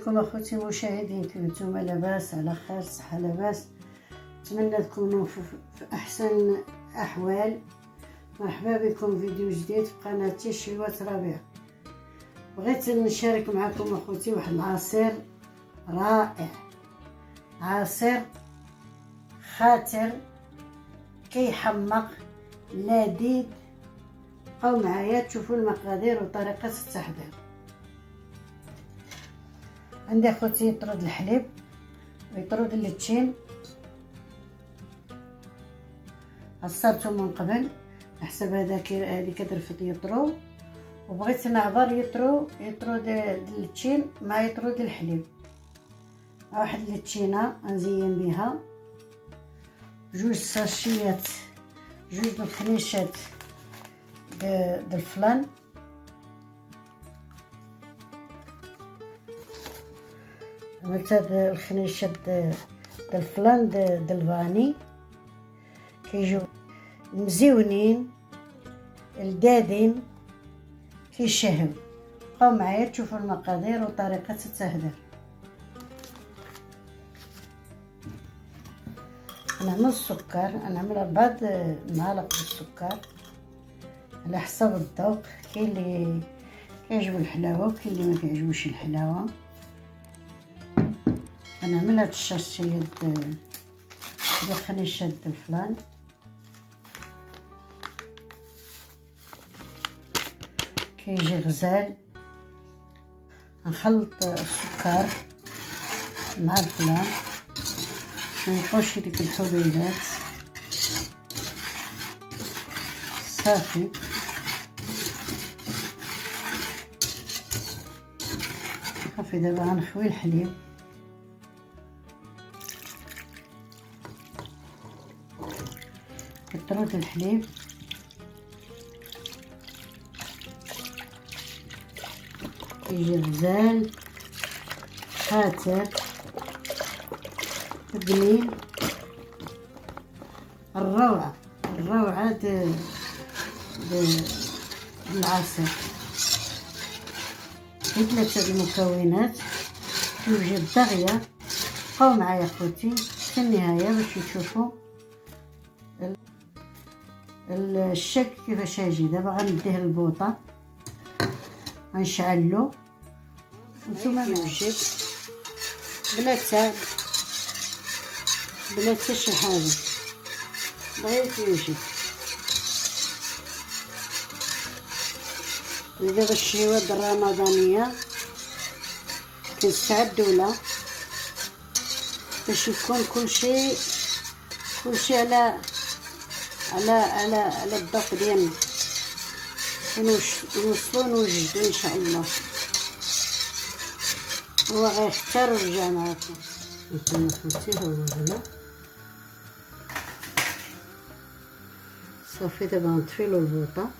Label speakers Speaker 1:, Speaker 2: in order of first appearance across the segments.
Speaker 1: بكم اخوتي المشاهدين، كيف نتوما؟ لاباس على خير؟ صحه لاباس؟ نتمنى تكونوا في احسن احوال. مرحبا بكم فيديو جديد في قناتي شيوات ربيع. بغيت نشارك معكم اخوتي واحد العصير رائع، عصير خاطر كيحمق لذيذ. بقاو معايا تشوفوا المقادير وطريقه التحضير. عندي اخوتي يطرد الحليب ويطرد اللتشين، عصرته من قبل حسب هذه كدرفت يطرو، وبغيت نعبر يطرد اللتشين مع يطرد الحليب. واحد اللتشينه غنزين بها، جوج ساشيات، جوج الخنيشات د الفلان، عملت هاد الخنيشات د الفلان د الفاني، كيجيو مزيونين لذاذين كيشهيو. بقاو معايا تشوفوا المقادير وطريقه التحضير. نعمل السكر، نعمل 4 معالق السكر على حسب الذوق. كاين اللي كيعجبو الحلاوه وكاين اللي ما كيعجبوش الحلاوه. غنعمل هاد الشاشيات ديال الخنيشات د الفلان. كيجي غزال. نخلط السكر مع الفلان، منبقاوش ديك الحبيبات صافي. صافي دابا غنخوي الحليب، كترود الحليب يجي غزال خاطر بنين. الروعه د العصير. في 3 المكونات توجد دغيا. بقاو معايا خوتي في النهايه باش تشوفوا الشك كيفاش يجي. دابا غنديه البوطه، غنشعلو نتوما موجد بلا تاع بلا حتى شي حاجه، بغيت يوجد. دابا الشهوات الرمضانيه كنستعدوا لها باش يكون كلشي على الذوق ديالنا، ونوصلو نوجدو ان شاء الله. هو غيختار ونرجع معكم. نتوما خوتي هو هنا صافي. دابا نطفيلو البوطه،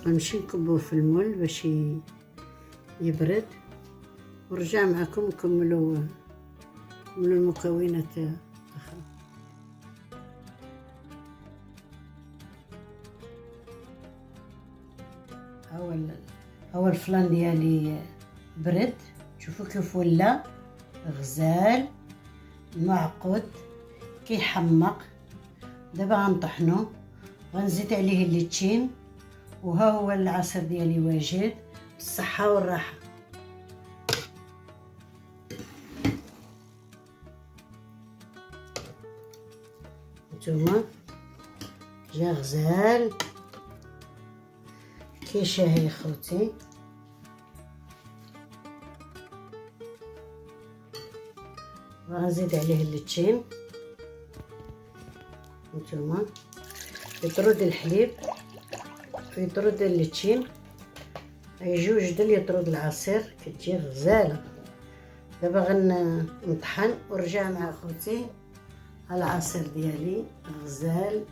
Speaker 1: غنمشي نكبوه في المول باش يبرد، ونرجع معكم نكملو المكونات الاخرى. هو الفلان ديالي برد، شوفوا كيف ولا غزال معقد كيحمق. دابا غنطحنو، غنزيد عليه الليتشين، وها هو العصير ديالي واجد بالصحه والراحه. نتوما جا غزال كيشهي خوتي. غنزيد عليه الليتشين. نتوما يطرد الحليب ويطرد الليتشين، هاي جوج ديال يطرد العصير، كتجي غزاله. دابا غنطحن ورجع مع خوتي. العصير ديالي غزال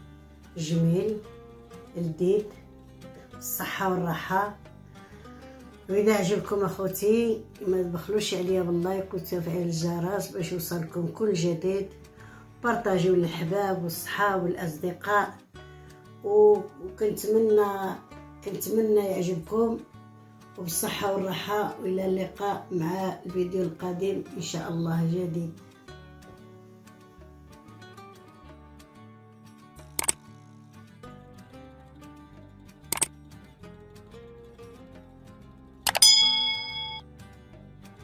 Speaker 1: جميل لذيذ بالصحه والراحه. واذا عجبكم اخوتي ما تبخلوش عليا باللايك وتفعيل الجرس باش يوصلكم كل جديد. بارطاجيو للحباب والصحاب والاصدقاء، وكنتمنى يعجبكم وبالصحة والراحة، وإلى اللقاء مع الفيديو القادم إن شاء الله جديد.